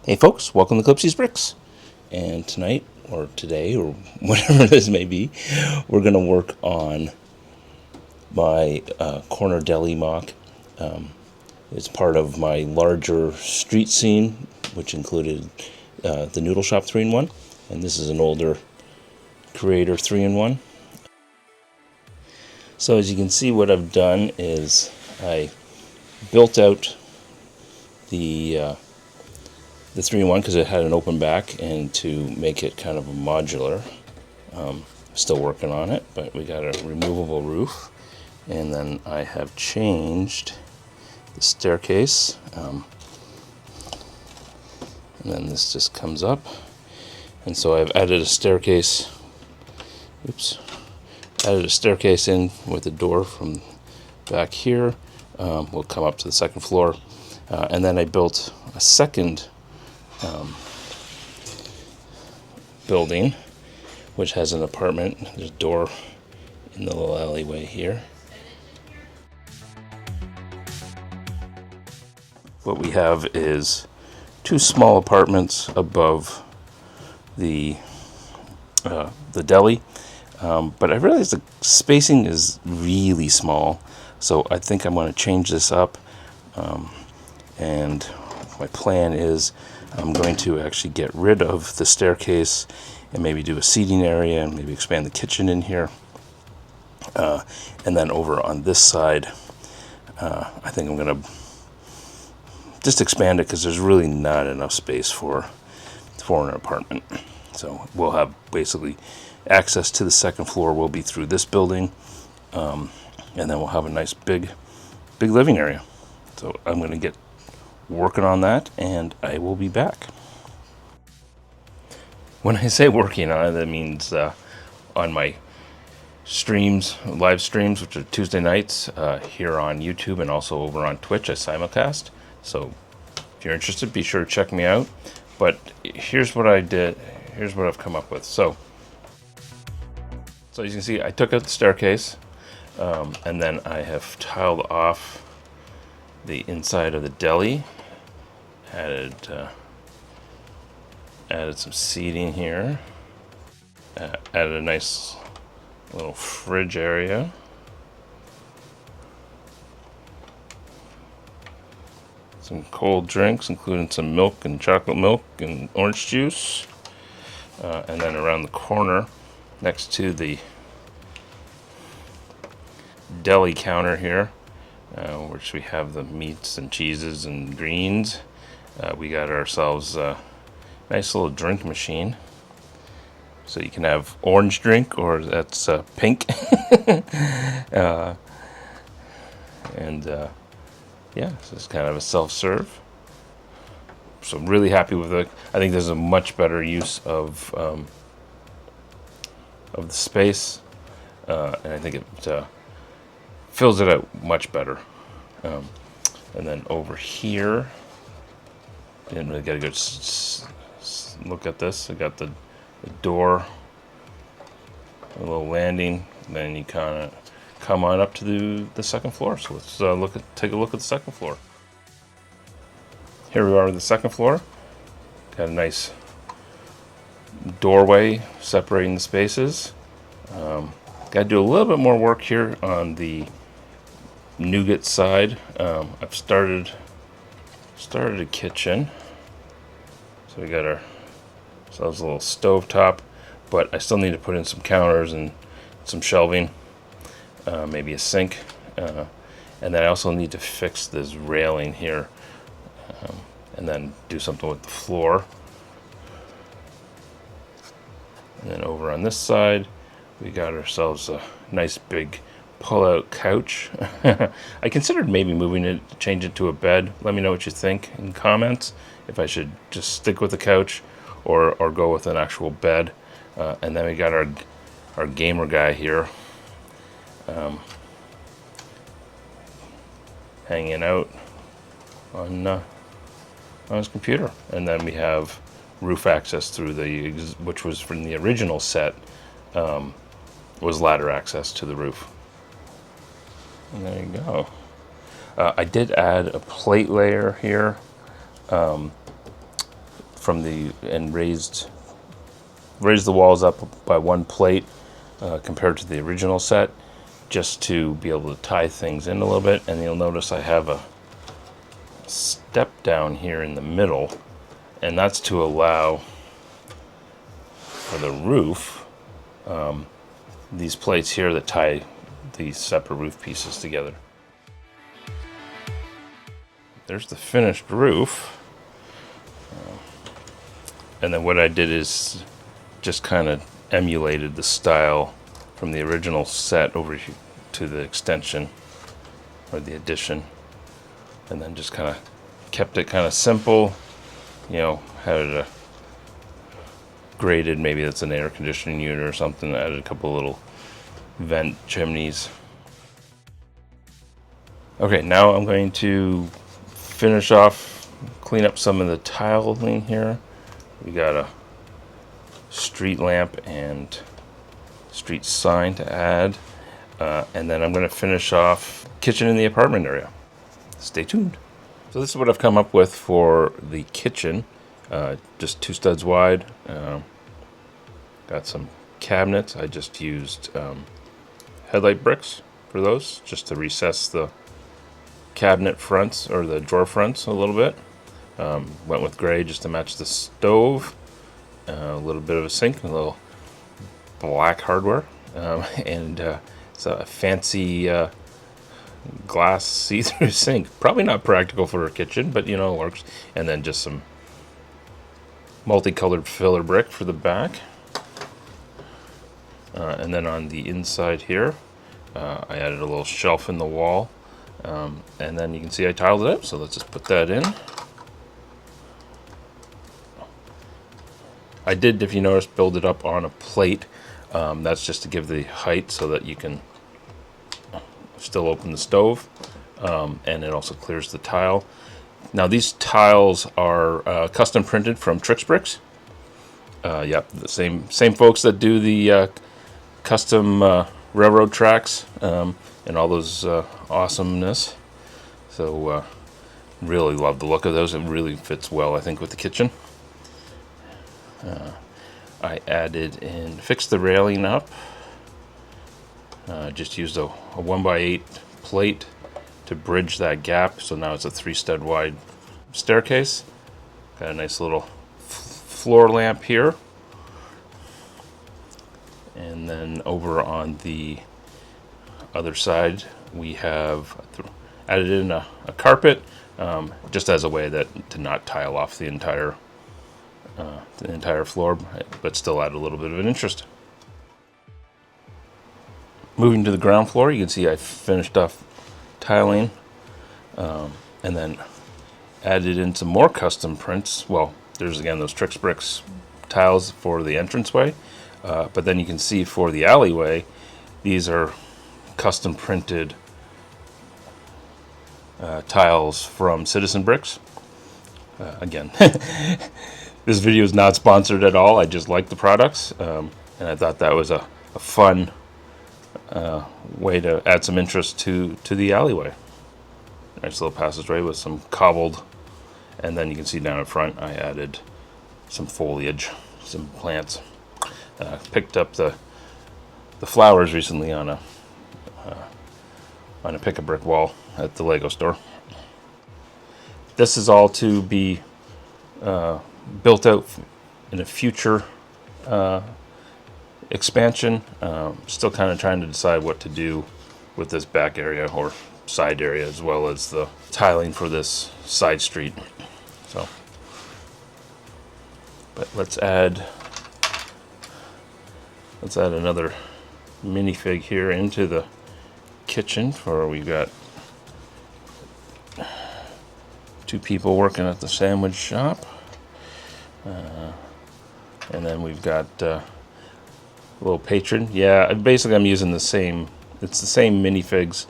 Hey folks, welcome to TrixBrix. And tonight, or today, or whatever this may be, we're going to work on my corner deli MOC. It's part of my larger street scene, which included the Noodle Shop 3-in-1. And this is an older Creator 3-in-1. So as you can see, what I've done is I built out the 3-in-1 because it had an open back, and to make it kind of a modular. Still working on it, but we got a removable roof, and then I have changed the staircase, and then this just comes up, and so I've added a staircase. Added a staircase in with a door from back here. We'll come up to the second floor, and then I built a second building, which has an apartment. There's a door in the little alleyway here. What we have is two small apartments above the deli, but I realized the spacing is really small, so I think I'm going to change this up, and my plan is I'm going to actually get rid of the staircase and maybe do a seating area and maybe expand the kitchen in here. And then over on this side, I think I'm going to just expand it because there's really not enough space for an apartment. So we'll have basically access to the second floor will be through this building, and then we'll have a nice big living area. So I'm going to get working on that, and I will be back. When I say working on it, that means on my live streams, which are Tuesday nights here on YouTube and also over on Twitch, I simulcast. So if you're interested, be sure to check me out. But here's what I did. Here's what I've come up with. So as you can see, I took out the staircase, and then I have tiled off the inside of the deli. Added some seating here. Added a nice little fridge area. Some cold drinks, including some milk and chocolate milk and orange juice. And then around the corner, next to the deli counter here, which we have the meats and cheeses and greens, we got ourselves a nice little drink machine. So you can have orange drink, or that's pink. Yeah, so it's kind of a self-serve. So I'm really happy with it. I think there's a much better use of the space, and I think it fills it out much better. And then over here, didn't really get a good look at this. I got the door, a little landing, and then you kind of come on up to the second floor. So let's take a look at the second floor. Here we are at the second floor. Got a nice doorway separating the spaces. Got to do a little bit more work here on the nougat side. I've started a kitchen. So we got ourselves a little stove top, but I still need to put in some counters and some shelving, maybe a sink, and then I also need to fix this railing here, and then do something with the floor. And then over on this side, we got ourselves a nice big pull-out couch. I considered maybe moving it, change it to a bed. Let me know what you think in comments, if I should just stick with the couch or go with an actual bed. And then we got our gamer guy here, hanging out on his computer. And then we have roof access through which was from the original set, was ladder access to the roof. And there you go. I did add a plate layer here, from the and raised the walls up by one plate compared to the original set, just to be able to tie things in a little bit. And you'll notice I have a step down here in the middle, and that's to allow for the roof these plates here that tie these separate roof pieces together. There's the finished roof. And then what I did is just kind of emulated the style from the original set over to the extension or the addition, and then just kind of kept it kind of simple, you know, had it graded, maybe that's an air conditioning unit or something, added a couple little vent chimneys. Okay, now I'm going to finish off, clean up some of the tiling here. We got a street lamp and street sign to add, and then I'm going to finish off kitchen in the apartment area. Stay tuned. So this is what I've come up with for the kitchen. Just 2 studs wide. Got some cabinets. I just used headlight bricks for those, just to recess the cabinet fronts or the drawer fronts a little bit. Went with gray just to match the stove. A little bit of a sink, a little black hardware, and it's a fancy glass see-through sink. Probably not practical for a kitchen, but you know, it works. And then just some multicolored filler brick for the back. And then on the inside here, I added a little shelf in the wall. And then you can see I tiled it up, so let's just put that in. I did, if you notice, build it up on a plate. That's just to give the height so that you can still open the stove, and it also clears the tile. Now these tiles are custom printed from TrixBrix. Yep, the same folks that do the custom railroad tracks and all those awesomeness. So really love the look of those. It really fits well, I think, with the kitchen. I added and fixed the railing up. Just used a 1x8 plate to bridge that gap, so now it's a 3 stud wide staircase. Got a nice little floor lamp here. And then over on the other side, we have added in a carpet, just as a way to not tile off the entire floor, but still add a little bit of an interest. Moving to the ground floor, you can see I finished off tiling, and then added in some more custom prints. Well, there's again those TrixBrix tiles for the entranceway, but then you can see for the alleyway, these are custom printed tiles from Citizen Bricks. Again, this video is not sponsored at all. I just like the products, and I thought that was a fun way to add some interest to the alleyway. Nice little passageway with some cobbled, and then you can see down in front I added some foliage, some plants. Picked up the flowers recently on a pick-a-brick wall at the Lego store. This is all to be built out in a future expansion. Still kind of trying to decide what to do with this back area or side area, as well as the tiling for this side street. So, but let's add another minifig here into the kitchen. We've got 2 people working at the sandwich shop, and then we've got a little patron. Yeah, basically I'm using the same minifigs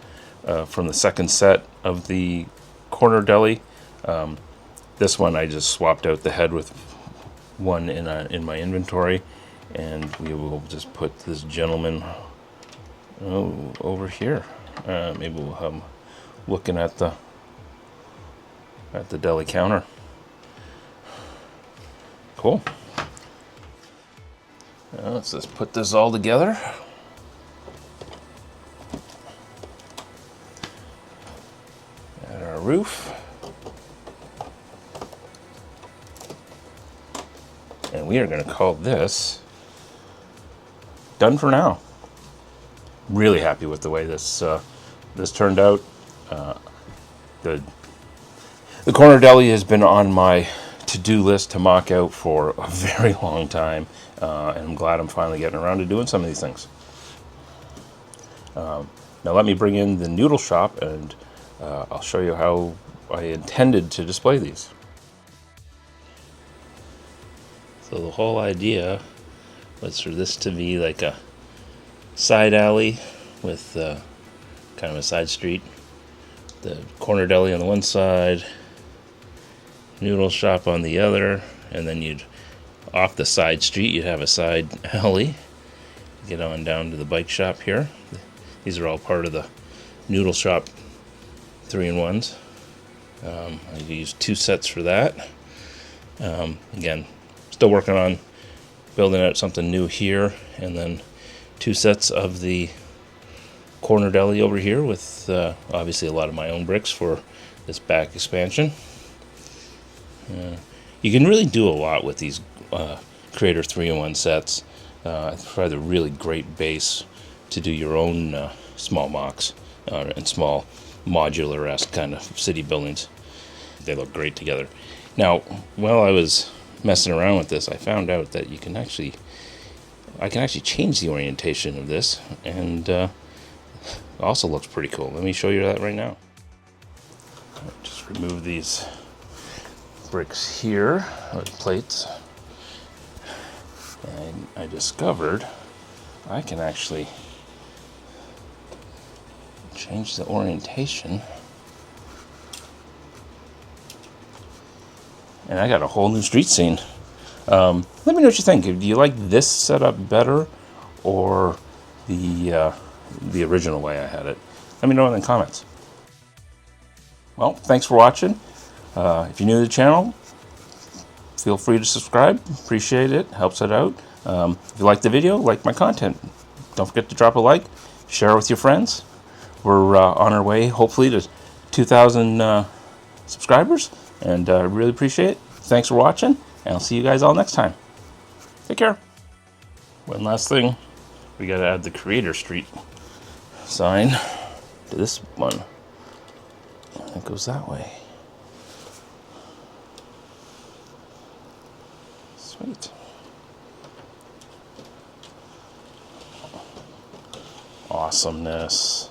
from the second set of the corner deli. This one I just swapped out the head with one in my inventory, and we will just put this gentleman over here. Maybe we'll have him looking at the deli counter. Cool. Now let's just put this all together. And our roof. And we are going to call this done for now. Really happy with the way this turned out. The corner deli has been on my to-do list to mock out for a very long time, and I'm glad I'm finally getting around to doing some of these things. Now let me bring in the noodle shop, and I'll show you how I intended to display these. So the whole idea was for this to be like a side alley with kind of a side street. The corner deli on the one side, noodle shop on the other, and then you'd, off the side street, you'd have a side alley. Get on down to the bike shop here. These are all part of the noodle shop 3-in-1s. I used 2 sets for that. Again, still working on building out something new here, and then 2 sets of the corner deli over here with obviously a lot of my own bricks for this back expansion. You can really do a lot with these Creator 3-in-1 sets. It's probably a really great base to do your own small MOCs and small modular-esque kind of city buildings. They look great together. Now, while I was messing around with this, I found out that I can actually change the orientation of this, and it also looks pretty cool. Let me show you that right now. Just remove these bricks here, or plates, and I discovered I can actually change the orientation, and I got a whole new street scene. Let me know what you think. Do you like this setup better, or the original way I had it? Let me know in the comments. Well, thanks for watching. If you're new to the channel, feel free to subscribe. Appreciate it. Helps it out. If you like the video, like my content, don't forget to drop a like. Share it with your friends. We're on our way, hopefully, to 2,000 subscribers, and I really appreciate it. Thanks for watching, and I'll see you guys all next time. Take care. One last thing. We got to add the Creator Street sign to this one. It goes that way. Sweet. Awesomeness.